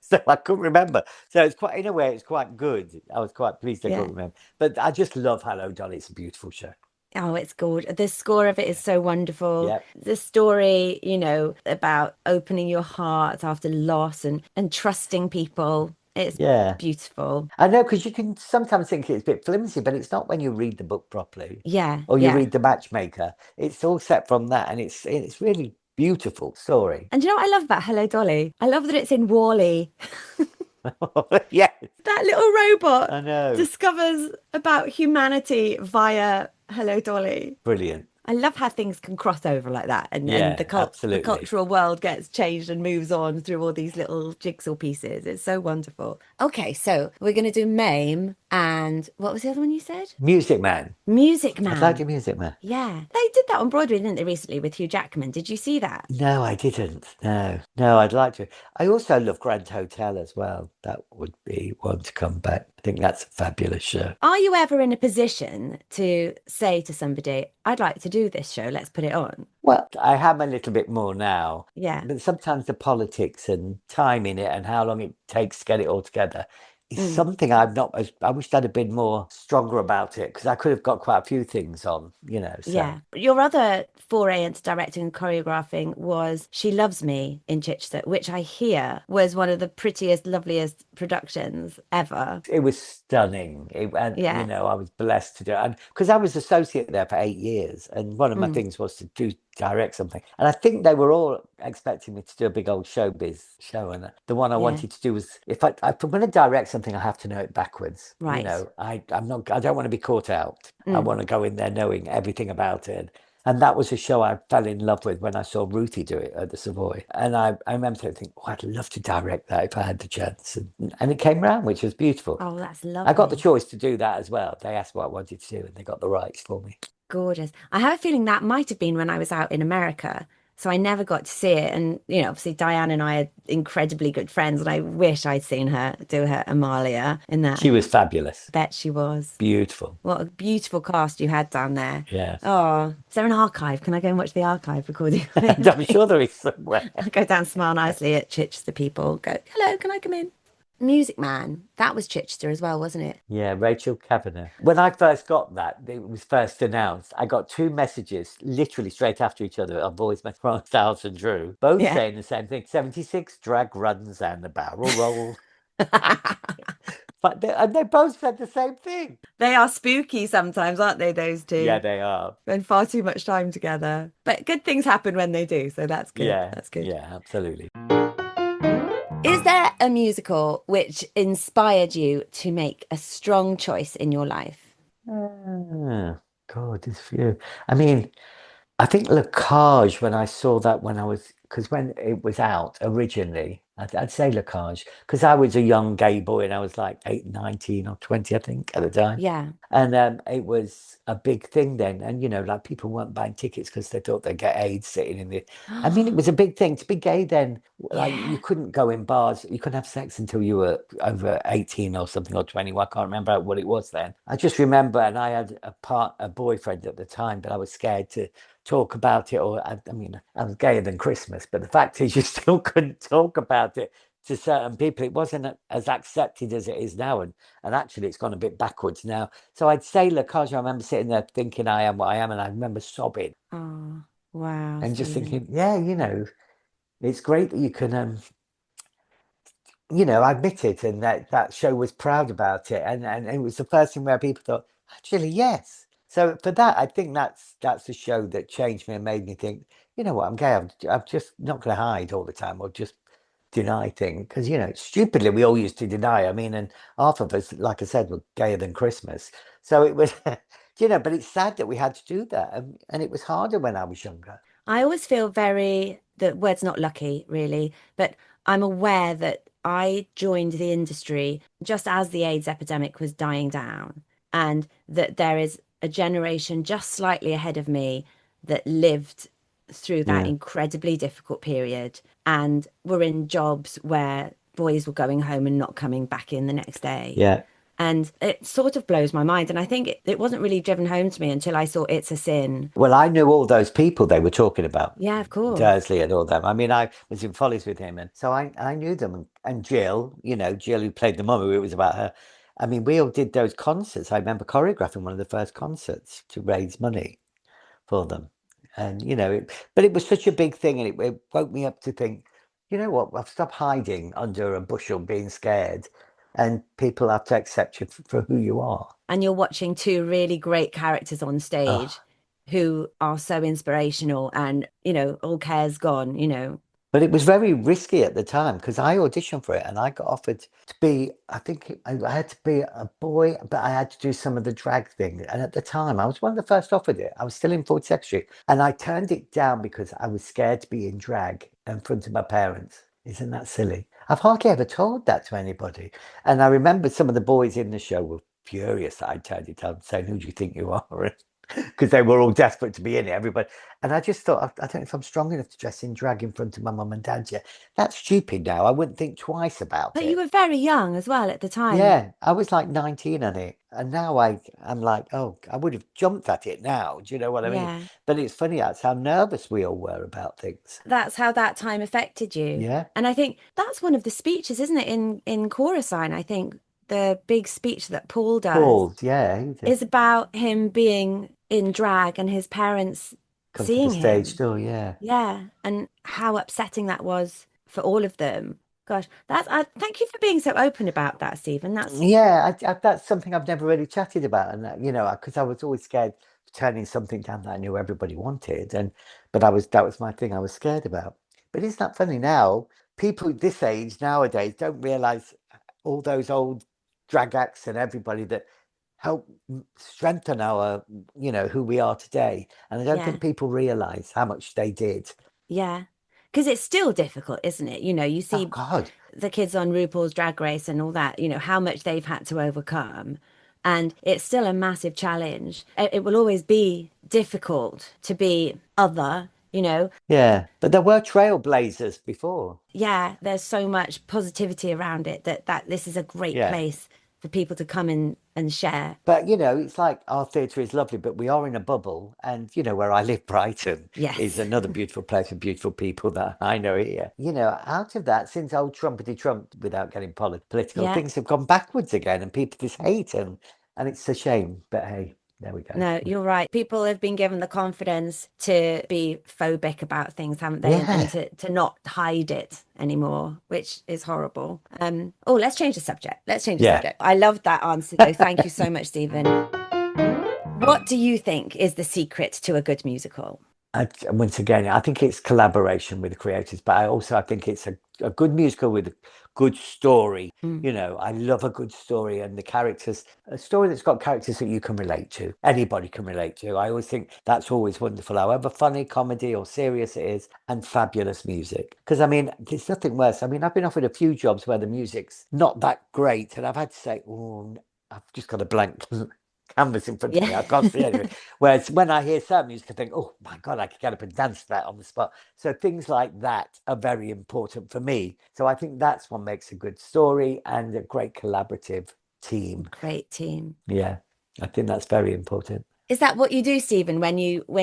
so I couldn't remember. So it's quite, in a way, it's quite good. I was quite pleased I Yeah. couldn't remember, but I just love Hello Dolly. It's a beautiful show. Oh, it's gorgeous. The score of it is so wonderful. Yeah, The story, about opening your heart after loss and trusting people It's Yeah. beautiful. I know, because you can sometimes think it's a bit flimsy, but it's not when you read the book properly Yeah, or you yeah. read The Matchmaker. It's all set from that, and it's really beautiful story. And you know what I love about Hello Dolly? I love that it's in Wall-E. Yes, That little robot I know. discovers about humanity via Hello Dolly. Brilliant. I love how things can cross over like that, and Yeah, the absolutely. cultural world gets changed and moves on through all these little jigsaw pieces. It's so wonderful. Okay, so we're going to do Mame and what was the other one you said? Music Man. Music I'd like Man. a Music Man. Yeah, they did that on Broadway, didn't they, recently with Hugh Jackman? Did you see that? No, I didn't. No, no, I'd like to. I also love Grand Hotel as well. That would be one to come back. I think that's a fabulous show. Are you ever in a position to say to somebody, I'd like to do this show, let's put it on? Well, I am a little bit more now, Yeah. but sometimes the politics and time in it and how long it takes to get it all together is Mm. something I've not. I wish I'd have been more stronger about it, because I could have got quite a few things on, So Yeah. Your other foray into directing and choreographing was She Loves Me in Chichester, which I hear was one of the prettiest, loveliest productions ever. it was stunning. And Yeah. I was blessed to do it, and because I was associate there for 8 years, and one of my Mm. things was to direct something, and I think they were all expecting me to do a big old showbiz show, and the one I Yeah. wanted to do was, if I'm going to direct something, I have to know it backwards. Right. I don't want to be caught out. I Mm. want to go in there knowing everything about it. And that was a show I fell in love with when I saw Ruthie do it at the Savoy. And I remember thinking, oh, I'd love to direct that if I had the chance. And it came round, which was beautiful. Oh, that's I got the lovely. choice to do that as well. They asked what I wanted to do, and they got the rights for me. Gorgeous. I have a feeling that might have been when I was out in America. So I never got to see it. And, obviously Diane and I are incredibly good friends, and I wish I'd seen her do her Amalia in that. She was fabulous. Bet she was. Beautiful. What a beautiful cast you had down there. Yes. Oh, is there an archive? Can I go and watch the archive recording? I'm sure there is somewhere. Go down, smile nicely at Chichester people. Go, hello, can I come in? Music Man, that was Chichester as well, wasn't it? Yeah, Rachel Kavanagh. When I first got that, it was first announced, I got 2 messages literally straight after each other. I've always met from Styles and Drew, both Yeah. saying the same thing. 76 drag runs and the barrel roll. But they both said the same thing. They are spooky sometimes, aren't they, those two? Yeah, they are. Spend far too much time together. But good things happen when they do, so that's good. Yeah, That's good. yeah, absolutely. Is there a musical which inspired you to make a strong choice in your life? God, there's few. I mean, I think Le Cage, when I saw that because when it was out originally, I'd say Le Cage, because I was a young gay boy and I was like 19 or 20, I think, at the time. Yeah. And it was a big thing then. And, like people weren't buying tickets because they thought they'd get AIDS sitting in the. I mean, it was a big thing to be gay then. Like Yeah. you couldn't go in bars, you couldn't have sex until you were over 18 or something, or 20. I can't remember what it was then. I just remember, and I had a boyfriend at the time, but I was scared to talk about it. Or I mean, I was gayer than Christmas, but the fact is you still couldn't talk about it to certain people. It wasn't as accepted as it is now, and actually it's gone a bit backwards now. So I'd say Le Cage, I remember sitting there thinking I am what I am, and I remember sobbing. Oh, wow. And just Stephen. thinking, yeah, it's great that you can admit it, and that show was proud about it, and it was the first thing where people thought, actually, yes. So for that, I think that's a show that changed me and made me think, you know what, I'm gay. I'm just not going to hide all the time or just deny things, because stupidly we all used to deny. I mean, and half of us, like I said, were gayer than Christmas. So it was, but it's sad that we had to do that, and it was harder when I was younger. I always feel the word's not lucky, really, but I'm aware that I joined the industry just as the AIDS epidemic was dying down, and that there is a generation just slightly ahead of me that lived through that Yeah. incredibly difficult period and were in jobs where boys were going home and not coming back in the next day. Yeah. And it sort of blows my mind. And I think it wasn't really driven home to me until I saw It's a Sin. Well, I knew all those people they were talking about. Yeah, of course. Dursley and all them. I mean, I was in Follies with him, and so I knew them. And Jill, Jill who played the mum, it was about her. I mean, we all did those concerts. I remember choreographing one of the first concerts to raise money for them. And, but it was such a big thing, and it woke me up to think, you know what? I've stopped hiding under a bushel, being scared, and people have to accept you for who you are. And you're watching two really great characters on stage Oh, who are so inspirational and, you know, all care's gone, you know. but it was very risky at the time because I auditioned for it and I got offered to be, I think I had to be a boy, but I had to do some of the drag thing. And at the time, I was one of the first offered it. I was still in fourth secretary and I turned it down because I was scared to be in drag in front of my parents. Isn't that silly? I've hardly ever told that to anybody. And I remember some of the boys in the show were furious that I turned it down, saying, "Who do you think you are?" Because they were all desperate to be in it, everybody. And I just thought, I don't know if I'm strong enough to dress in drag in front of my mum and dad yet. That's stupid now. I wouldn't think twice about But you it. were very young as well at the time. Yeah, I was like 19 on it. And now I'm like, oh, I would have jumped at it now. Do you know what I mean? Yeah. But it's funny, that's how nervous we all were about things. That's how that time affected you. Yeah. And I think that's one of the speeches, isn't it, in Coruscant? I think the big speech that Paul does Paul, yeah, he is about him being in drag and his parents come to the seeing stage him. door, yeah. Yeah, and how upsetting that was for all of them. Gosh, thank you for being so open about that, Stephen. That's Yeah, that's something I've never really chatted about, and you know, because I was always scared of turning something down that I knew everybody wanted, and but that was my thing I was scared about. But isn't that funny now? People this age nowadays don't realize all those old drag acts and everybody that help strengthen our, you know, who we are today, and I don't yeah, think people realize how much they did. yeah. Because it's still difficult, isn't it? You know, you Oh see God, the kids on RuPaul's Drag Race and all that, you know, how much they've had to overcome. And it's still a massive challenge. It will always be difficult to be other, you know. yeah, but there were trailblazers before. Yeah, there's so much positivity around it that this is a great Yeah. place for people to come in and share. But you know, it's like our theatre is lovely, but we are in a bubble. And you know, where I live, Brighton, is Yes. another beautiful place with beautiful people that I know here. You know, out of that, since old Trumpety Trump, without getting political, Yeah. things have gone backwards again, and people just hate and it's a shame. But hey, there we go. No, you're right. People have been given the confidence to be phobic about things, haven't they? And Yeah, to not hide it anymore, which is horrible. Oh, let's change the subject. Let's change the yeah. subject. I loved that answer though. Thank you so much, Stephen. What do you think is the secret to a good musical? Once again, I think it's collaboration with the creators, but I think it's a good musical with a good story. Mm, You know, I love a good story and the characters, a story that's got characters that you can relate to, anybody can relate to. I always think that's always wonderful, however funny, comedy, or serious it is, and fabulous music. Because I mean, there's nothing worse. I mean, I've been offered a few jobs where the music's not that great, and I've had to say, oh, I've just got a blank canvas in front of me. I yeah. can't see anything. Whereas when I hear certain music, I think, oh my God, I could get up and dance to that on the spot. So things like that are very important for me. So I think that's what makes a good story and a great collaborative team. Great team. Yeah, I think that's very important. Is that what you do, Stephen, when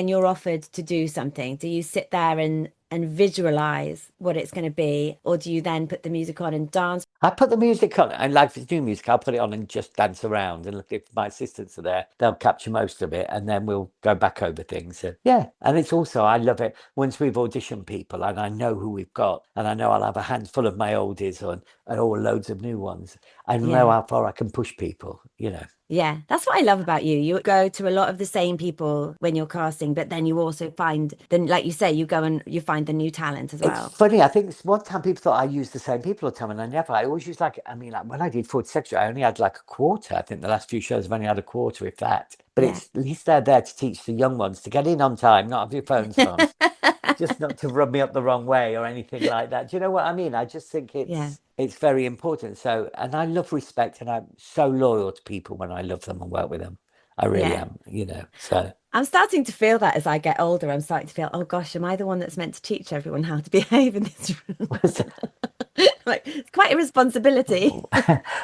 you're offered to do something? Do you sit there and visualize what it's going to be, or do you then put the music on and dance? I put the music on, and like if it's new music, I'll put it on and just dance around. And look, if my assistants are there, they'll capture most of it, and then we'll go back over things. And yeah, and it's also I love it once we've auditioned people, and I know who we've got, and I know I'll have a handful of my oldies on, and all loads of new ones. I know Yeah. how far I can push people. You know. Yeah, that's what I love about you. You go to a lot of the same people when you're casting, but then you also find then, like you say, you go and you find the new talent as It's well. funny. I think one time people thought I used the same people all the time, and I never. I always used like. I mean, like when I did Fourth Secretary, I only had like a quarter. I think the last few shows I've only had a quarter, if that. But Yeah. it's at least they're there to teach the young ones to get in on time, not have your phones on, just not to rub me up the wrong way or anything like that. Do you know what I mean? I just think Yeah. it's very important. So, and I love respect, and I'm so loyal to people when I love them and work with them. I really Yeah. am. You know. So. I'm starting to feel that as I get older. I'm starting to feel, oh gosh, am I the one that's meant to teach everyone how to behave in this room? Like, it's quite a responsibility.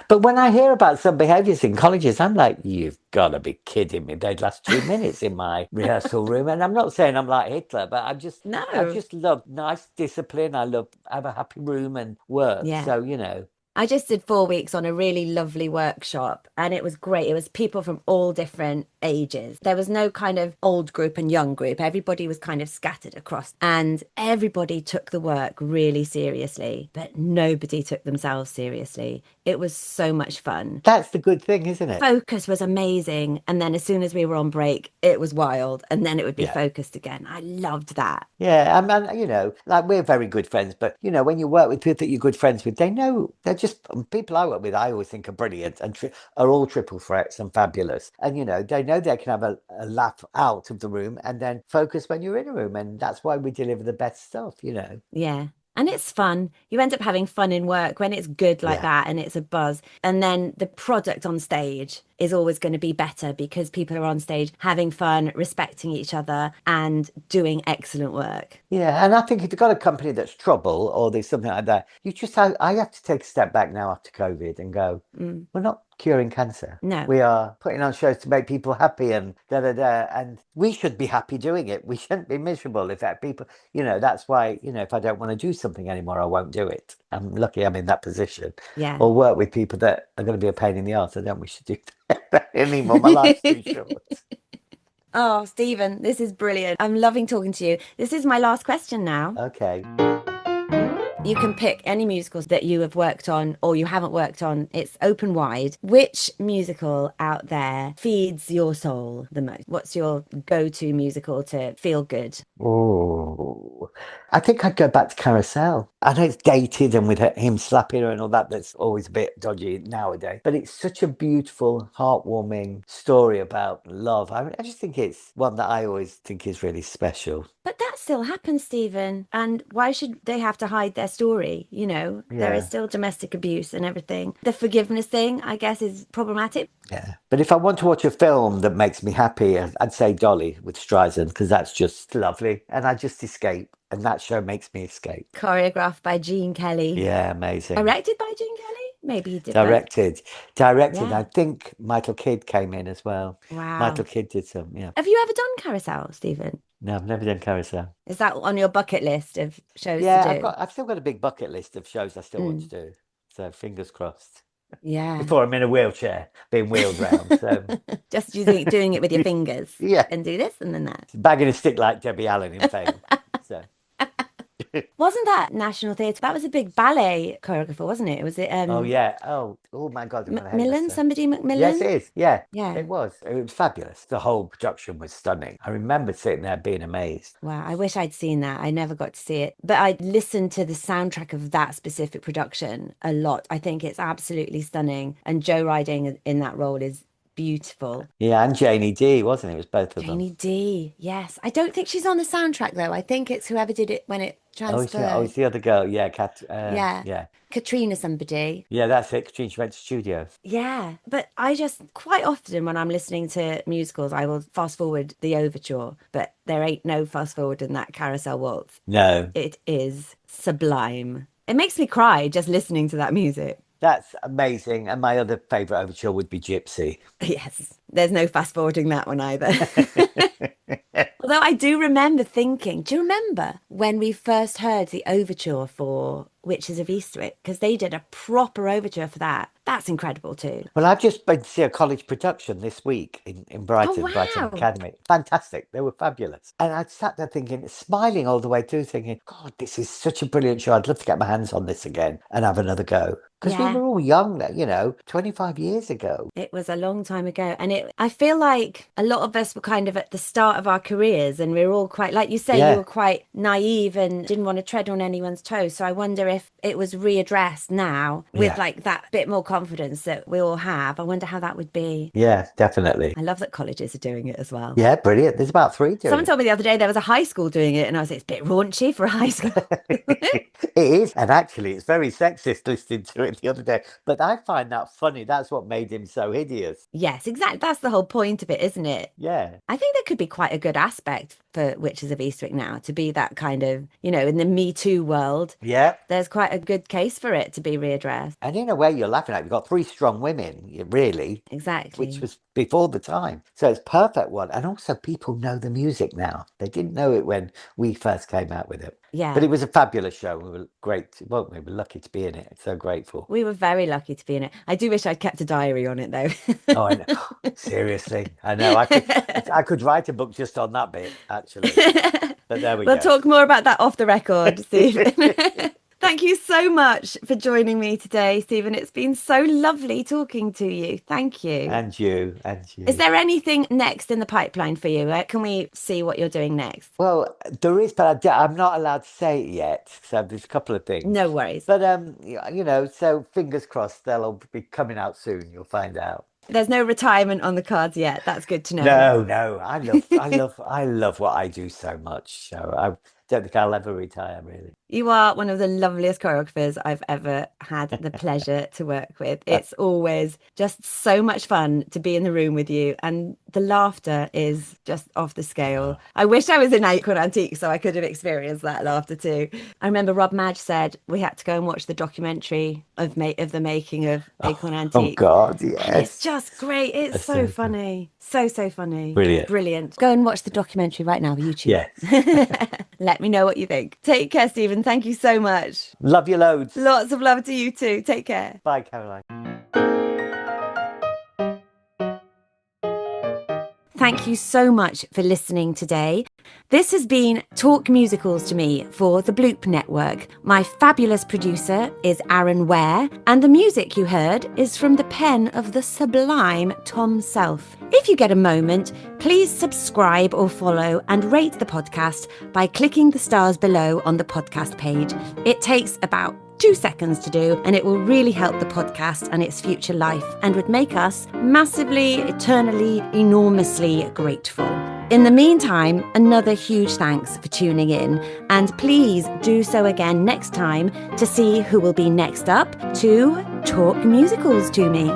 But when I hear about some behaviours in colleges, I'm like, you've got to be kidding me. They'd last 2 minutes in my rehearsal room. And I'm not saying I'm like Hitler, but I No. just love nice discipline. I love have a happy room and work. Yeah. So, you know, I just did 4 weeks on a really lovely workshop and it was great. It was people from all different ages. There was no kind of old group and young group. Everybody was kind of scattered across and everybody took the work really seriously, but nobody took themselves seriously. It was so much fun. That's the good thing, isn't it? Focus was amazing. And then as soon as we were on break, it was wild. And then it would be Yeah. focused again. I loved that. Yeah, and you know, like we're very good friends, but you know, when you work with people that you're good friends with, they know they're just people I work with. I always think are brilliant and are all triple threats and fabulous, and you know, they know they can have a laugh out of the room and then focus when you're in a room, and that's why we deliver the best stuff. You know. Yeah. And it's fun. You end up having fun in work when it's good like Yeah. that and it's a buzz. And then the product on stage is always going to be better because people are on stage having fun, respecting each other, and doing excellent work. Yeah, and I think if you've got a company that's trouble or there's something like that, I have to take a step back now after COVID and go, we're not curing cancer. No. We are putting on shows to make people happy and da da da. And we should be happy doing it. We shouldn't be miserable if that people, you know, that's why, you know, if I don't want to do something anymore, I won't do it. I'm lucky I'm in that position. Yeah. Or work with people that are going to be a pain in the arse. I don't wish to do that anymore. My life's too short. Oh, Stephen, this is brilliant. I'm loving talking to you. This is my last question now. Okay. You can pick any musicals that you have worked on or you haven't worked on. It's open wide. Which musical out there feeds your soul the most? What's your go-to musical to feel good? Oh, I think I'd go back to Carousel. I know it's dated and with him slapping her and all that, that's always a bit dodgy nowadays. But it's such a beautiful, heartwarming story about love. I mean, I just think it's one that I always think is really special. But that still happens, Stephen. And why should they have to hide their story? You know, there is Yeah. still domestic abuse and everything. The forgiveness thing, I guess, is problematic. Yeah. But if I want to watch a film that makes me happy, I'd say Dolly with Streisand because that's just lovely. And I just escape. And that show makes me escape. Choreographed by Gene Kelly. Yeah, amazing. Directed by Gene Kelly? Maybe he did Directed. Yeah. I think Michael Kidd came in as well. Wow. Michael Kidd did some, yeah. Have you ever done Carousel, Stephen? No, I've never done Carousel. Is that on your bucket list of shows Yeah, to do? I've still got a big bucket list of shows I still want to do. So fingers crossed. Yeah. Before I'm in a wheelchair, being wheeled round. So Just doing it with your fingers. Yeah. And do this and then that. bagging a stick like Debbie Allen in Fame. So Wasn't that National Theatre? That was a big ballet choreographer, wasn't it? Was it oh yeah. Oh my God. I'm gonna hate Macmillan? myself. Somebody Macmillan? Yes, it is. Yeah. Yeah. It was. It was fabulous. The whole production was stunning. I remember sitting there being amazed. Wow, I wish I'd seen that. I never got to see it. But I listened to the soundtrack of that specific production a lot. I think it's absolutely stunning. And Joe Riding in that role is beautiful. Yeah, and Janie D, wasn't it? It was both of them. Janie D, yes. I don't think she's on the soundtrack though. I think it's whoever did it when it transferred. It's the other girl. Yeah, Yeah. Yeah. Katrina somebody. Yeah, that's it. Katrina, she went to studios. Yeah, but I just quite often when I'm listening to musicals, I will fast forward the overture, but there ain't no fast forward in that Carousel Waltz. No. It is sublime. It makes me cry just listening to that music. That's amazing. And my other favourite overture would be Gypsy. Yes, there's no fast forwarding that one either. Although I do remember thinking, do you remember when we first heard the overture for Witches of Eastwick? Because they did a proper overture for that. That's incredible too. Well, I've just been to see a college production this week in Brighton, Oh, wow. Brighton Academy. Fantastic. They were fabulous. And I sat there thinking, smiling all the way through, thinking, God, this is such a brilliant show. I'd love to get my hands on this again and have another go. Because Yeah. we were all young, you know, 25 years ago. It was a long time ago. And I feel like a lot of us were kind of at the start of our careers and we were all quite, like you say, Yeah. you were quite naive and didn't want to tread on anyone's toes. So I wonder if it was readdressed now with Yeah. like that bit more confidence that we all have. I wonder how that would be. Yeah, definitely. I love that colleges are doing it as well. Yeah, brilliant. There's about 3 doing Someone it. told me the other day there was a high school doing it and I was like, it's a bit raunchy for a high school. It is. And actually, it's very sexist listening to it the other day. But I find that funny. That's what made him so hideous. Yes, exactly. That's the whole point of it, isn't it? Yeah. I think there could be quite a good aspect for Witches of Eastwick now to be that kind of, you know, in the Me Too world, Yeah. there's quite a good case for it to be readdressed. And in a way, you're laughing at. You've got 3 strong women, really, Exactly. which was before the time. So it's a perfect one. And also people know the music now. They didn't know it when we first came out with it. Yeah. But it was a fabulous show. We were great. Well, we were lucky to be in it. So grateful. We were very lucky to be in it. I do wish I'd kept a diary on it, though. Oh, I know. Seriously. I know. I could write a book just on that bit, actually. But there we We'll go. talk more about that off the record, Stephen. Thank you so much for joining me today, Stephen. It's been so lovely talking to you. Thank you. And you. Is there anything next in the pipeline for you? Can we see what you're doing next? Well, there is, but I'm not allowed to say it yet. So there's a couple of things. No worries. But, so fingers crossed they'll be coming out soon. You'll find out. There's no retirement on the cards yet. That's good to know. No. I love what I do so much. So I don't think I'll ever retire, really. You are one of the loveliest choreographers I've ever had the pleasure to work with. It's always just so much fun to be in the room with you, and the laughter is just off the scale. I wish I was in Acorn Antique so I could have experienced that laughter too. I remember Rob Madge said we had to go and watch the documentary of the making of Acorn Antique. Oh God, yes. And it's just great. It's so funny. So funny. Brilliant. Go and watch the documentary right now on YouTube. Yes. Let me know what you think. Take care, Stephen. Thank you so much. Love you loads. Lots of love to you too. Take care. Bye, Caroline. Thank you so much for listening today. This has been Talk Musicals to Me for the Bloop Network. My fabulous producer is Aaron Ware, and the music you heard is from the pen of the sublime Tom Self. If you get a moment, please subscribe or follow and rate the podcast by clicking the stars below on the podcast page. It takes about 2 seconds to do, and it will really help the podcast and its future life, and would make us massively, eternally, enormously grateful. In the meantime, another huge thanks for tuning in, and please do so again next time to see who will be next up to talk musicals to me.